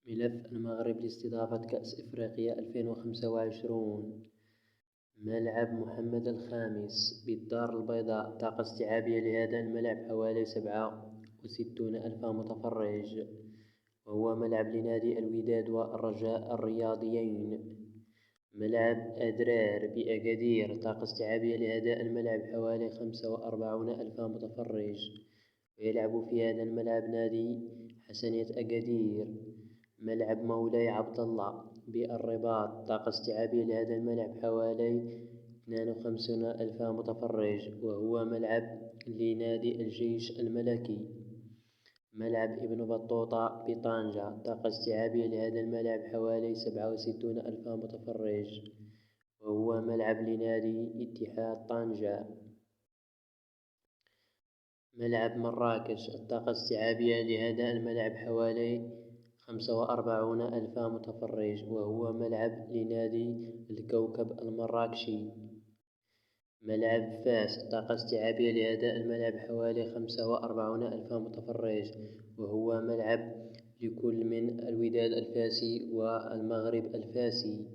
ملف المغرب لاستضافة كأس إفريقيا 2025. ملعب محمد الخامس بالدار البيضاء. طاقة استيعابية لهذا الملعب حوالي 67,000 متفرج، وهو ملعب لنادي الوداد والرجاء الرياضيين. ملعب أدرار بأكادير. طاقة استيعابية لهذا الملعب حوالي 45,000 متفرج، ويلعب في هذا الملعب نادي حسنية أكادير. ملعب مولاي عبد الله بالرباط. طاقة استيعابية لهذا الملعب حوالي 52,000 متفرج، وهو ملعب لنادي الجيش الملكي. ملعب ابن بطوطة بطنجة. طاقة استيعابية لهذا الملعب حوالي 67,000 متفرج، وهو ملعب لنادي اتحاد طنجة. ملعب مراكش. الطاقة الاستيعابية لهذا الملعب حوالي 45,000 متفرج، وهو ملعب لنادي الكوكب المراكشي. ملعب فاس. الطاقة الاستيعابية لهذا الملعب حوالي 45,000 متفرج، وهو ملعب لكل من الوداد الفاسي والمغرب الفاسي.